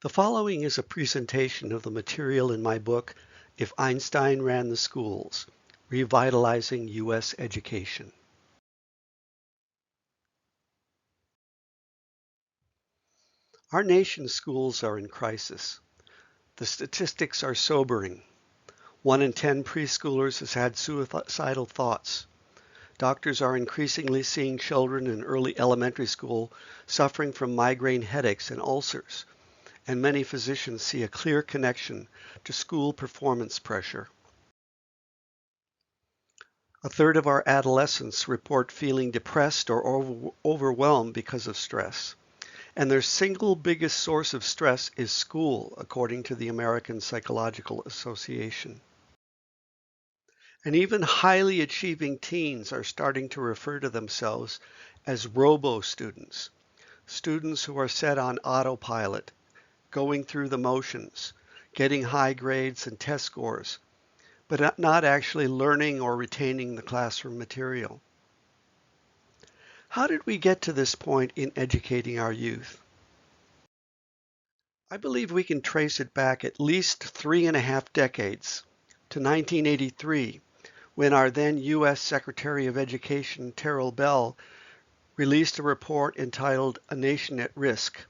The following is a presentation of the material in my book, If Einstein Ran the Schools, Revitalizing U.S. Education. Our nation's schools are in crisis. The statistics are sobering. 1 in 10 preschoolers has had suicidal thoughts. Doctors are increasingly seeing children in early elementary school suffering from migraine headaches and ulcers, and many physicians see a clear connection to school performance pressure. A third of our adolescents report feeling depressed or overwhelmed because of stress. And their single biggest source of stress is school, according to the American Psychological Association. And even highly achieving teens are starting to refer to themselves as robo-students, students who are set on autopilot, going through the motions, getting high grades and test scores, but not actually learning or retaining the classroom material. How did we get to this point in educating our youth? I believe we can trace it back at least 3.5 decades to 1983, when our then U.S. Secretary of Education, Terrell Bell, released a report entitled A Nation at Risk,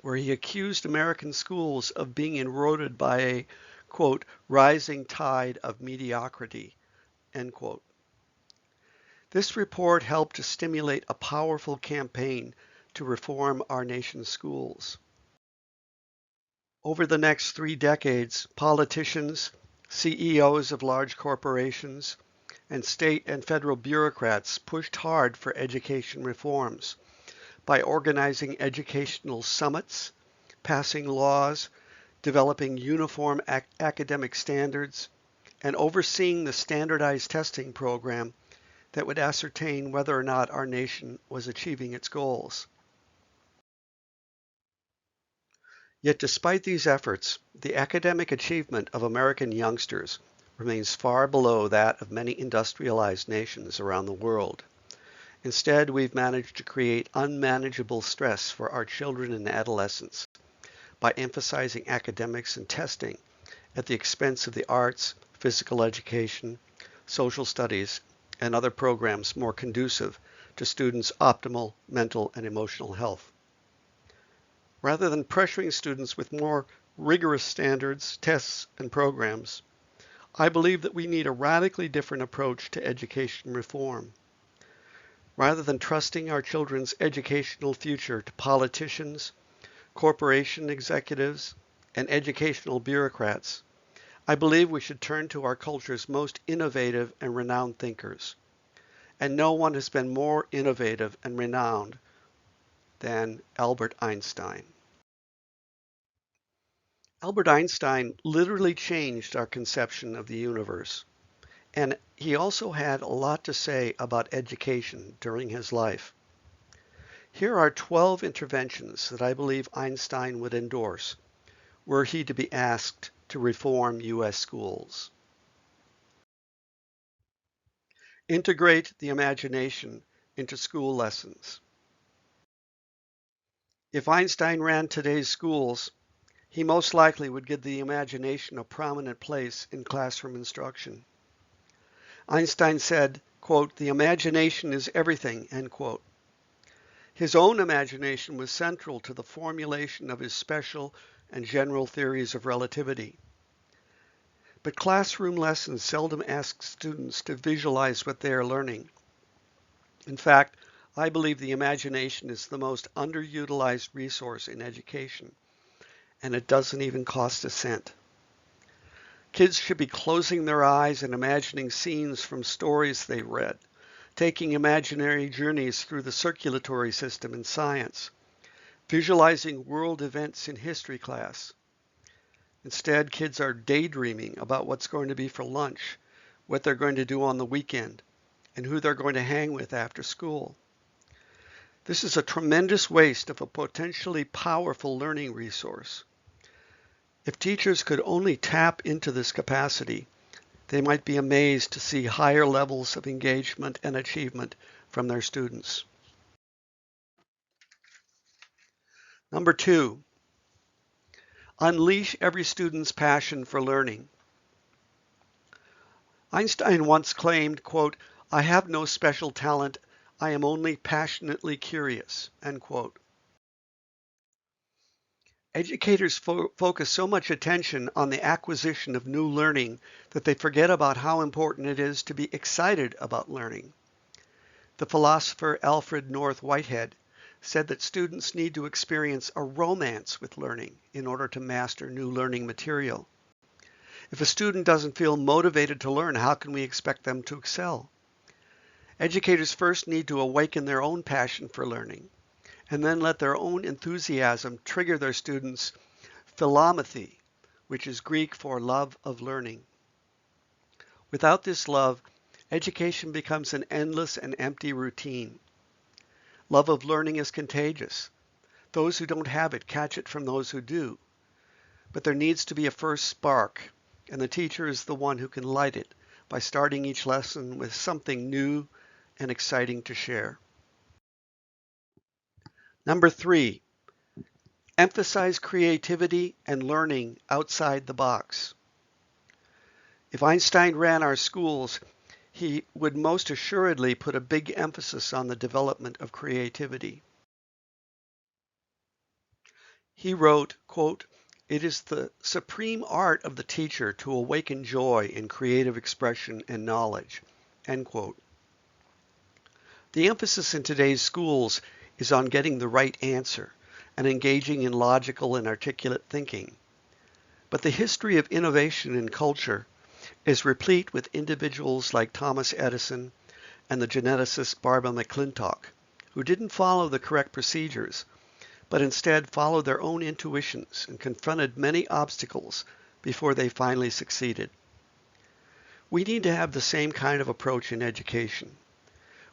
where he accused American schools of being eroded by a, quote, rising tide of mediocrity, end quote. This report helped to stimulate a powerful campaign to reform our nation's schools. Over the next 3 decades, politicians, CEOs of large corporations, and state and federal bureaucrats pushed hard for education reforms by organizing educational summits, passing laws, developing uniform academic standards, and overseeing the standardized testing program that would ascertain whether or not our nation was achieving its goals. Yet despite these efforts, the academic achievement of American youngsters remains far below that of many industrialized nations around the world. Instead, we've managed to create unmanageable stress for our children and adolescents by emphasizing academics and testing at the expense of the arts, physical education, social studies, and other programs more conducive to students' optimal mental and emotional health. Rather than pressuring students with more rigorous standards, tests, and programs, I believe that we need a radically different approach to education reform. Rather than trusting our children's educational future to politicians, corporation executives, and educational bureaucrats, I believe we should turn to our culture's most innovative and renowned thinkers. And no one has been more innovative and renowned than Albert Einstein. Albert Einstein literally changed our conception of the universe, and he also had a lot to say about education during his life. Here are 12 interventions that I believe Einstein would endorse were he to be asked to reform U.S. schools. Integrate the imagination into school lessons. If Einstein ran today's schools, he most likely would give the imagination a prominent place in classroom instruction. Einstein said, quote, "The imagination is everything," end quote. His own imagination was central to the formulation of his special and general theories of relativity. But classroom lessons seldom ask students to visualize what they are learning. In fact, I believe the imagination is the most underutilized resource in education, and it doesn't even cost a cent. Kids should be closing their eyes and imagining scenes from stories they read, taking imaginary journeys through the circulatory system in science, visualizing world events in history class. Instead, kids are daydreaming about what's going to be for lunch, what they're going to do on the weekend, and who they're going to hang with after school. This is a tremendous waste of a potentially powerful learning resource. If teachers could only tap into this capacity, they might be amazed to see higher levels of engagement and achievement from their students. Number 2, Unleash every student's passion for learning. Einstein once claimed, quote, "I have no special talent. I am only passionately curious," end quote. Educators focus so much attention on the acquisition of new learning that they forget about how important it is to be excited about learning. The philosopher Alfred North Whitehead said that students need to experience a romance with learning in order to master new learning material. If a student doesn't feel motivated to learn, how can we expect them to excel? Educators first need to awaken their own passion for learning, and then let their own enthusiasm trigger their students' philomathy, which is Greek for love of learning. Without this love, education becomes an endless and empty routine. Love of learning is contagious. Those who don't have it catch it from those who do. But there needs to be a first spark, and the teacher is the one who can light it by starting each lesson with something new and exciting to share. Number 3, emphasize creativity and learning outside the box. If Einstein ran our schools, he would most assuredly put a big emphasis on the development of creativity. He wrote, quote, "It is the supreme art of the teacher to awaken joy in creative expression and knowledge," end quote. The emphasis in today's schools is on getting the right answer and engaging in logical and articulate thinking. But the history of innovation in culture is replete with individuals like Thomas Edison and the geneticist Barbara McClintock, who didn't follow the correct procedures, but instead followed their own intuitions and confronted many obstacles before they finally succeeded. We need to have the same kind of approach in education,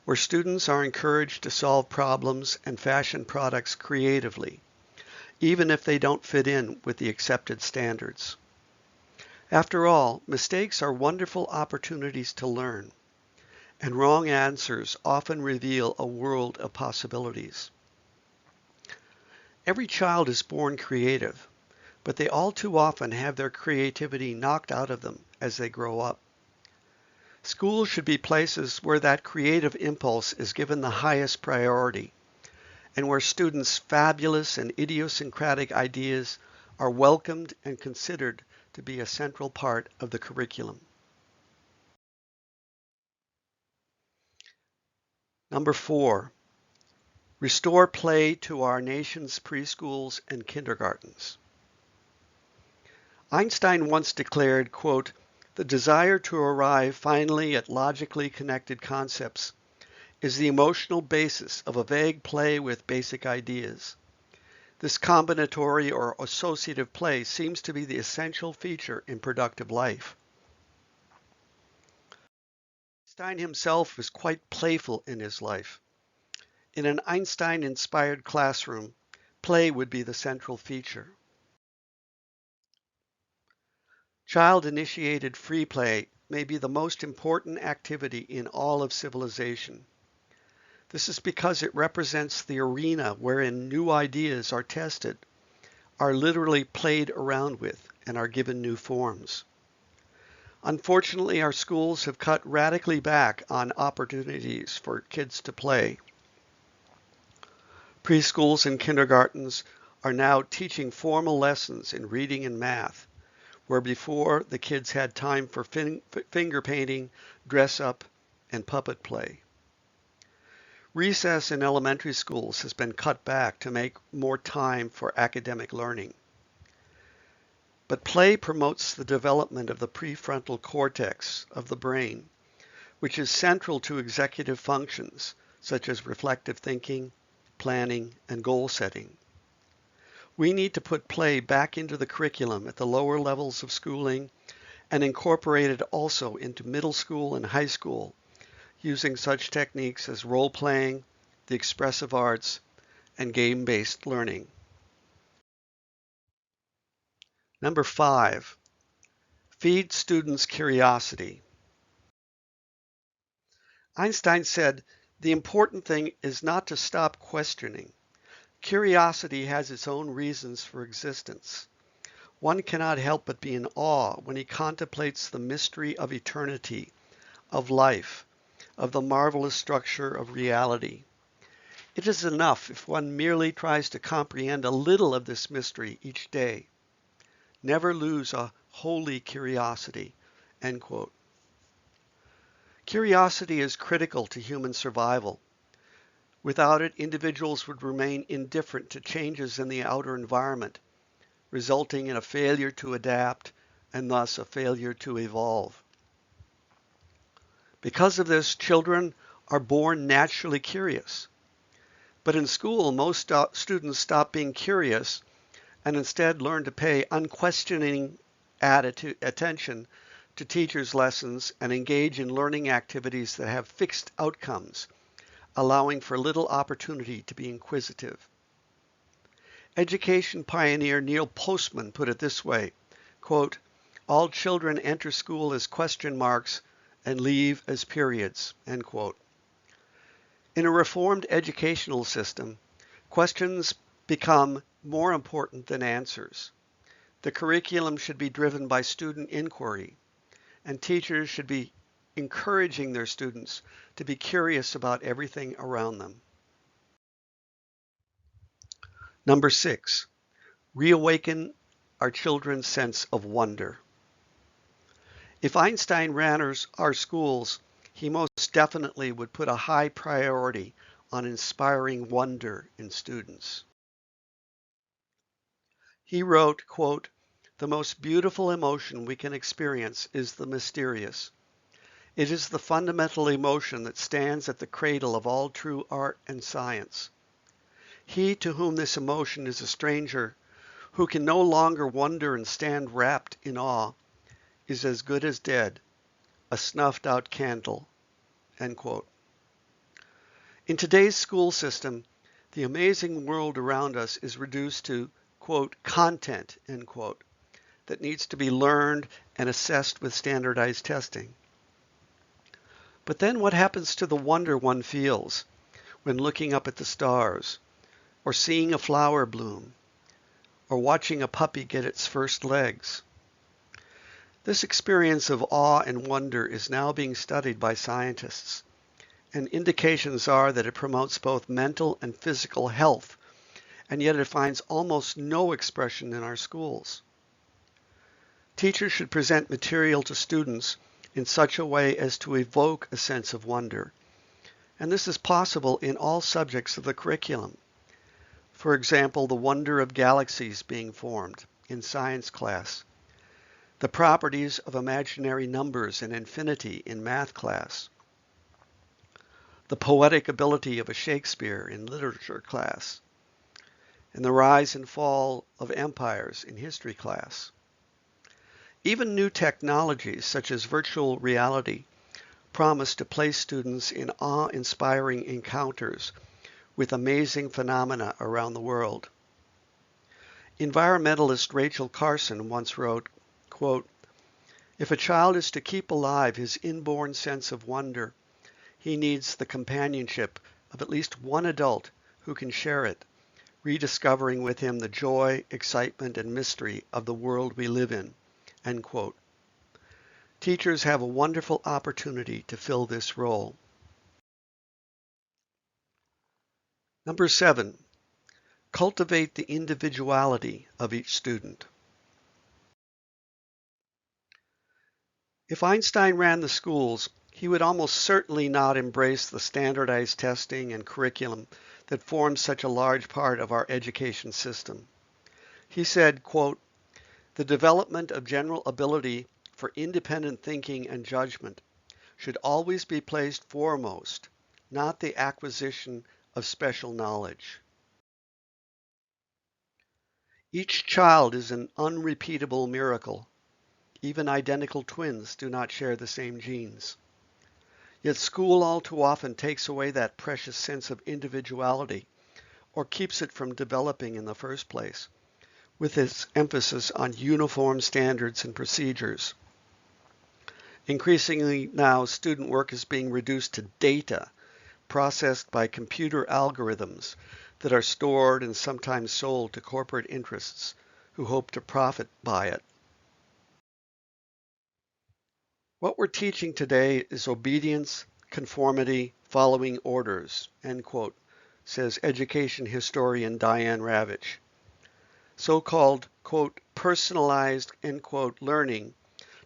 where students are encouraged to solve problems and fashion products creatively, even if they don't fit in with the accepted standards. After all, mistakes are wonderful opportunities to learn, and wrong answers often reveal a world of possibilities. Every child is born creative, but they all too often have their creativity knocked out of them as they grow up. Schools should be places where that creative impulse is given the highest priority, and where students' fabulous and idiosyncratic ideas are welcomed and considered to be a central part of the curriculum. Number 4, restore play to our nation's preschools and kindergartens. Einstein once declared, quote, "The desire to arrive finally at logically connected concepts is the emotional basis of a vague play with basic ideas. This combinatory or associative play seems to be the essential feature in productive life." Einstein himself was quite playful in his life. In an Einstein-inspired classroom, play would be the central feature. Child-initiated free play may be the most important activity in all of civilization. This is because it represents the arena wherein new ideas are tested, are literally played around with, and are given new forms. Unfortunately, our schools have cut radically back on opportunities for kids to play. Preschools and kindergartens are now teaching formal lessons in reading and math, where before the kids had time for finger painting, dress up, and puppet play. Recess in elementary schools has been cut back to make more time for academic learning. But play promotes the development of the prefrontal cortex of the brain, which is central to executive functions such as reflective thinking, planning, and goal setting. We need to put play back into the curriculum at the lower levels of schooling and incorporate it also into middle school and high school, using such techniques as role-playing, the expressive arts, and game-based learning. Number 5, feed students curiosity. Einstein said, "The important thing is not to stop questioning. Curiosity has its own reasons for existence. One cannot help but be in awe when he contemplates the mystery of eternity, of life, of the marvelous structure of reality. It is enough if one merely tries to comprehend a little of this mystery each day. Never lose a holy curiosity." End quote. Curiosity is critical to human survival. Without it, individuals would remain indifferent to changes in the outer environment, resulting in a failure to adapt and thus a failure to evolve. Because of this, children are born naturally curious. But in school, most students stop being curious and instead learn to pay unquestioning attention to teachers' lessons and engage in learning activities that have fixed outcomes, allowing for little opportunity to be inquisitive. Education pioneer Neil Postman put it this way, quote, "All children enter school as question marks and leave as periods," end quote. In a reformed educational system, questions become more important than answers. The curriculum should be driven by student inquiry, and teachers should be encouraging their students to be curious about everything around them. Number 6, reawaken our children's sense of wonder. If Einstein ran our schools, he most definitely would put a high priority on inspiring wonder in students. He wrote, quote, "The most beautiful emotion we can experience is the mysterious. It is the fundamental emotion that stands at the cradle of all true art and science. He to whom this emotion is a stranger, who can no longer wonder and stand wrapped in awe, is as good as dead, a snuffed out candle." End quote. In today's school system, the amazing world around us is reduced to, quote, "content," end quote, that needs to be learned and assessed with standardized testing. But then what happens to the wonder one feels when looking up at the stars, or seeing a flower bloom, or watching a puppy get its first legs? This experience of awe and wonder is now being studied by scientists, and indications are that it promotes both mental and physical health, and yet it finds almost no expression in our schools. Teachers should present material to students in such a way as to evoke a sense of wonder, and this is possible in all subjects of the curriculum. For example, the wonder of galaxies being formed in science class, the properties of imaginary numbers and infinity in math class, the poetic ability of a Shakespeare in literature class, and the rise and fall of empires in history class. Even new technologies such as virtual reality promise to place students in awe-inspiring encounters with amazing phenomena around the world. Environmentalist Rachel Carson once wrote, quote, "If a child is to keep alive his inborn sense of wonder, he needs the companionship of at least one adult who can share it, rediscovering with him the joy, excitement, and mystery of the world we live in." End quote. Teachers have a wonderful opportunity to fill this role. Number 7, cultivate the individuality of each student. If Einstein ran the schools, he would almost certainly not embrace the standardized testing and curriculum that forms such a large part of our education system. He said, quote, "The development of general ability for independent thinking and judgment should always be placed foremost, not the acquisition of special knowledge. Each child is an unrepeatable miracle. Even identical twins do not share the same genes. Yet school all too often takes away that precious sense of individuality, or keeps it from developing in the first place, with its emphasis on uniform standards and procedures. Increasingly now, student work is being reduced to data processed by computer algorithms that are stored and sometimes sold to corporate interests who hope to profit by it. What we're teaching today is obedience, conformity, following orders, end quote, says education historian Diane Ravitch. So-called, quote, personalized, end quote, learning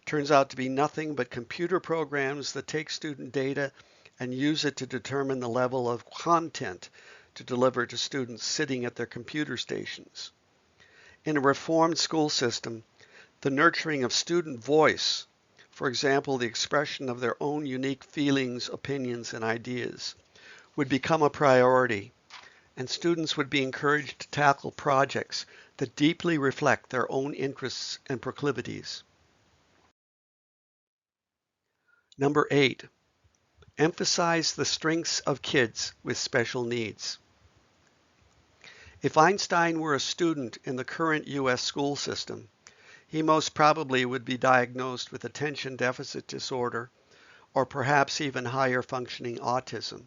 turns out to be nothing but computer programs that take student data and use it to determine the level of content to deliver to students sitting at their computer stations. In a reformed school system, the nurturing of student voice, for example, the expression of their own unique feelings, opinions, and ideas, would become a priority, and students would be encouraged to tackle projects that deeply reflect their own interests and proclivities. Number 8, emphasize the strengths of kids with special needs. If Einstein were a student in the current U.S. school system, he most probably would be diagnosed with attention deficit disorder or perhaps even higher functioning autism.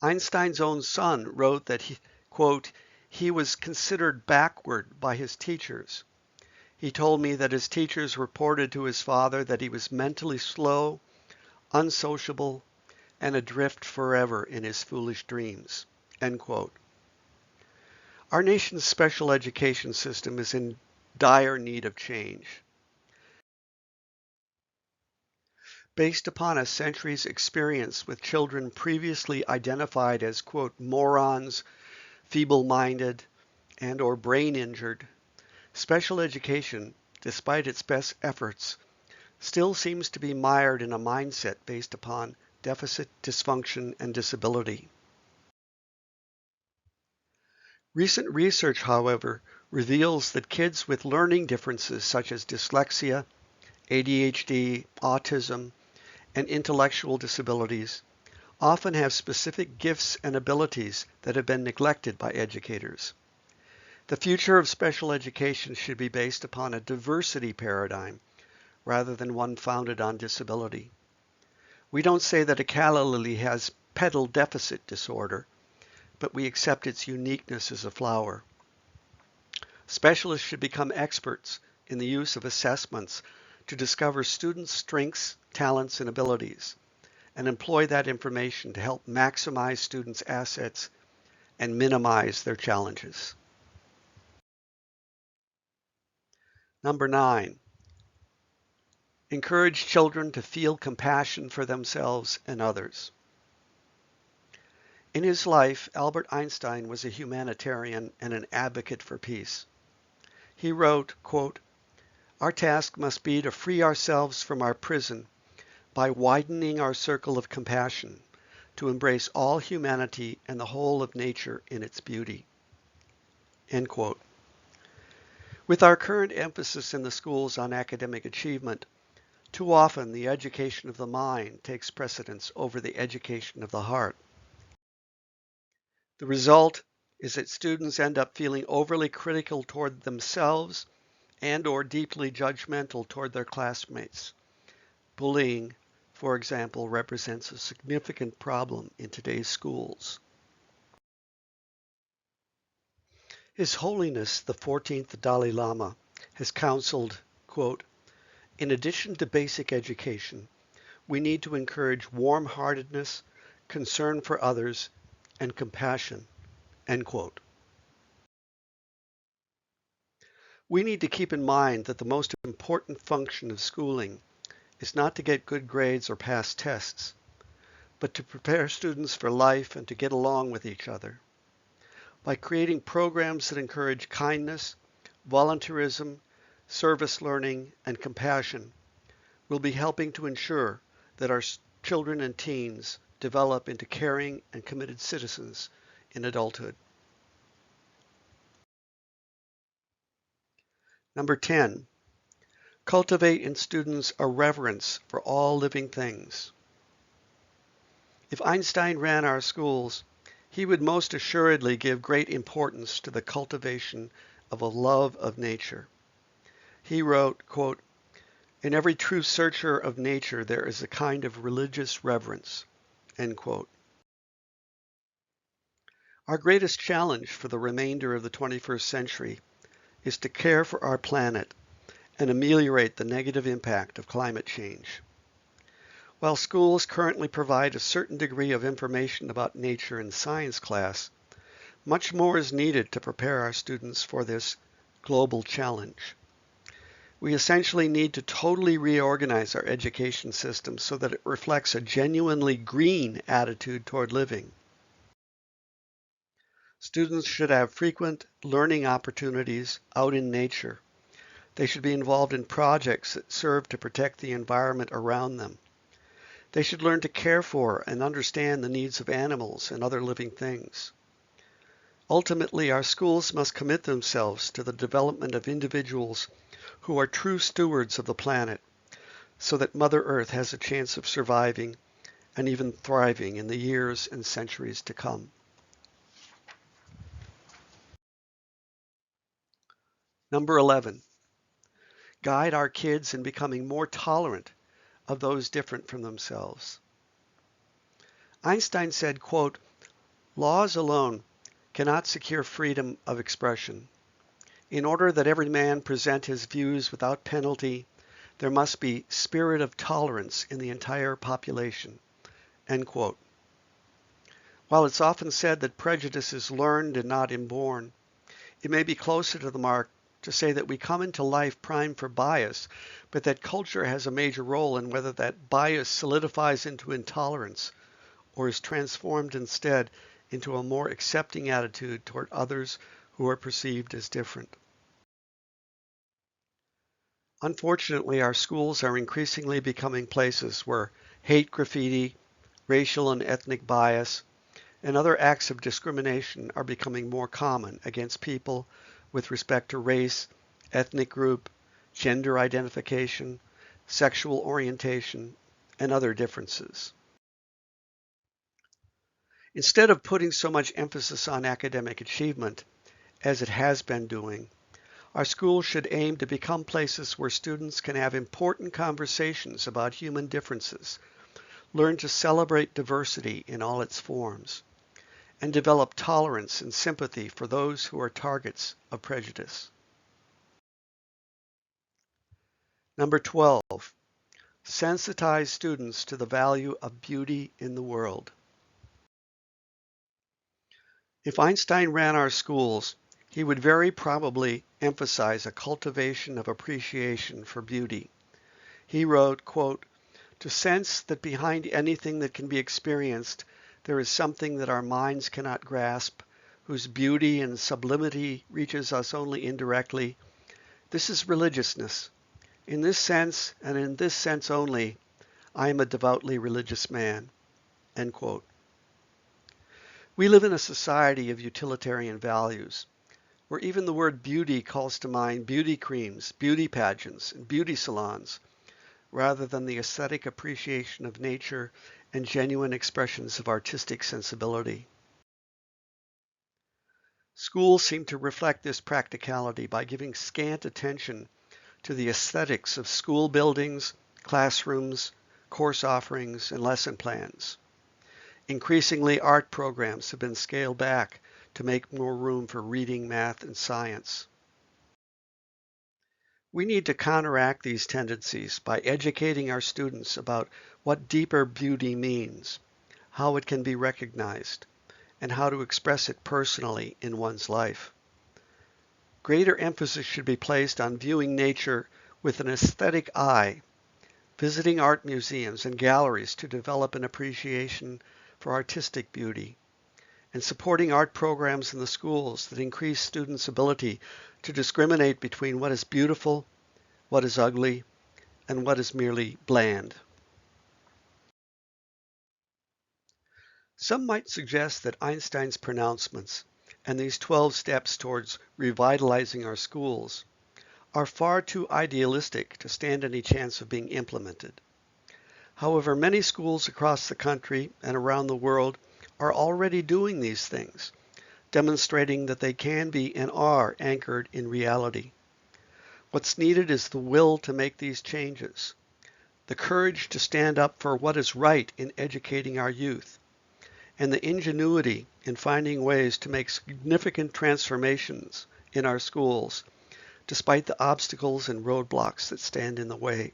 Einstein's own son wrote that he, quote, he was considered backward by his teachers. He told me that his teachers reported to his father that he was mentally slow, unsociable, and adrift forever in his foolish dreams, end quote. Our nation's special education system is in dire need of change. Based upon a century's experience with children previously identified as, quote, morons, feeble-minded, and or brain-injured, special education, despite its best efforts, still seems to be mired in a mindset based upon deficit, dysfunction, and disability. Recent research, however, reveals that kids with learning differences such as dyslexia, ADHD, autism, and intellectual disabilities often have specific gifts and abilities that have been neglected by educators. The future of special education should be based upon a diversity paradigm rather than one founded on disability. We don't say that a calla lily has petal deficit disorder, but we accept its uniqueness as a flower. Specialists should become experts in the use of assessments to discover students' strengths, talents, and abilities, and employ that information to help maximize students' assets and minimize their challenges. Number 9, encourage children to feel compassion for themselves and others. In his life, Albert Einstein was a humanitarian and an advocate for peace. He wrote, quote, our task must be to free ourselves from our prison by widening our circle of compassion, to embrace all humanity and the whole of nature in its beauty. End quote. With our current emphasis in the schools on academic achievement, too often the education of the mind takes precedence over the education of the heart. The result is that students end up feeling overly critical toward themselves and or deeply judgmental toward their classmates. Bullying, for example, represents a significant problem in today's schools. His Holiness the 14th Dalai Lama has counseled, quote, in addition to basic education, we need to encourage warm-heartedness, concern for others, and compassion, end quote. We need to keep in mind that the most important function of schooling is not to get good grades or pass tests, but to prepare students for life and to get along with each other. By creating programs that encourage kindness, volunteerism, service learning, and compassion, we'll be helping to ensure that our children and teens develop into caring and committed citizens in adulthood. Number 10, cultivate in students a reverence for all living things. If Einstein ran our schools, he would most assuredly give great importance to the cultivation of a love of nature. He wrote, quote, in every true searcher of nature there is a kind of religious reverence, end quote. Our greatest challenge for the remainder of the 21st century is to care for our planet and ameliorate the negative impact of climate change. While schools currently provide a certain degree of information about nature in science class, much more is needed to prepare our students for this global challenge. We essentially need to totally reorganize our education system so that it reflects a genuinely green attitude toward living. Students should have frequent learning opportunities out in nature. They should be involved in projects that serve to protect the environment around them. They should learn to care for and understand the needs of animals and other living things. Ultimately, our schools must commit themselves to the development of individuals who are true stewards of the planet, so that Mother Earth has a chance of surviving and even thriving in the years and centuries to come. Number 11, guide our kids in becoming more tolerant of those different from themselves. Einstein said, quote, "Laws alone cannot secure freedom of expression. In order that every man present his views without penalty, there must be spirit of tolerance in the entire population." End quote. While it's often said that prejudice is learned and not inborn, it may be closer to the mark to say that we come into life primed for bias, but that culture has a major role in whether that bias solidifies into intolerance or is transformed instead into a more accepting attitude toward others who are perceived as different. Unfortunately, our schools are increasingly becoming places where hate graffiti, racial and ethnic bias, and other acts of discrimination are becoming more common against people with respect to race, ethnic group, gender identification, sexual orientation, and other differences. Instead of putting so much emphasis on academic achievement, as it has been doing, our schools should aim to become places where students can have important conversations about human differences, learn to celebrate diversity in all its forms, and develop tolerance and sympathy for those who are targets of prejudice. Number 12, sensitize students to the value of beauty in the world. If Einstein ran our schools, he would very probably emphasize a cultivation of appreciation for beauty. He wrote, quote, "To sense that behind anything that can be experienced, there is something that our minds cannot grasp, whose beauty and sublimity reaches us only indirectly. This is religiousness. In this sense, and in this sense only, I am a devoutly religious man." End quote. We live in a society of utilitarian values, where even the word beauty calls to mind beauty creams, beauty pageants, and beauty salons, rather than the aesthetic appreciation of nature and genuine expressions of artistic sensibility. Schools seem to reflect this practicality by giving scant attention to the aesthetics of school buildings, classrooms, course offerings, and lesson plans. Increasingly, art programs have been scaled back to make more room for reading, math, and science. We need to counteract these tendencies by educating our students about what deeper beauty means, how it can be recognized, and how to express it personally in one's life. Greater emphasis should be placed on viewing nature with an aesthetic eye, visiting art museums and galleries to develop an appreciation for artistic beauty, and supporting art programs in the schools that increase students' ability to discriminate between what is beautiful, what is ugly, and what is merely bland. Some might suggest that Einstein's pronouncements and these 12 steps towards revitalizing our schools are far too idealistic to stand any chance of being implemented. However, many schools across the country and around the world are already doing these things, demonstrating that they can be and are anchored in reality. What's needed is the will to make these changes, the courage to stand up for what is right in educating our youth, and the ingenuity in finding ways to make significant transformations in our schools, despite the obstacles and roadblocks that stand in the way.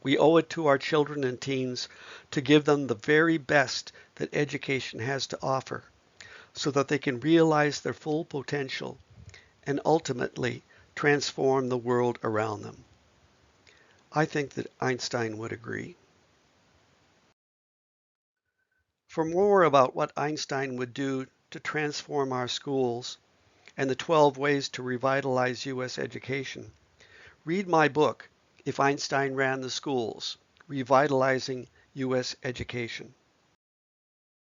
We owe it to our children and teens to give them the very best that education has to offer, so that they can realize their full potential and ultimately transform the world around them. I think that Einstein would agree. For more about what Einstein would do to transform our schools and the 12 ways to revitalize U.S. education, read my book, If Einstein Ran the Schools, Revitalizing U.S. Education.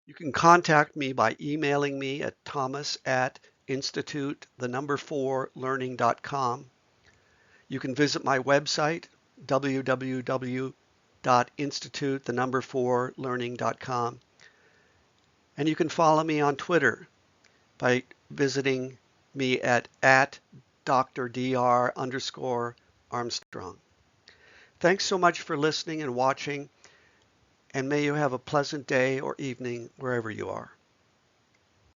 You can contact me by emailing me at thomas@institute4learning.com. You can visit my website, www.institute4learning.com. And you can follow me on Twitter by visiting me at @drdr_Armstrong. Thanks so much for listening and watching, and may you have a pleasant day or evening wherever you are.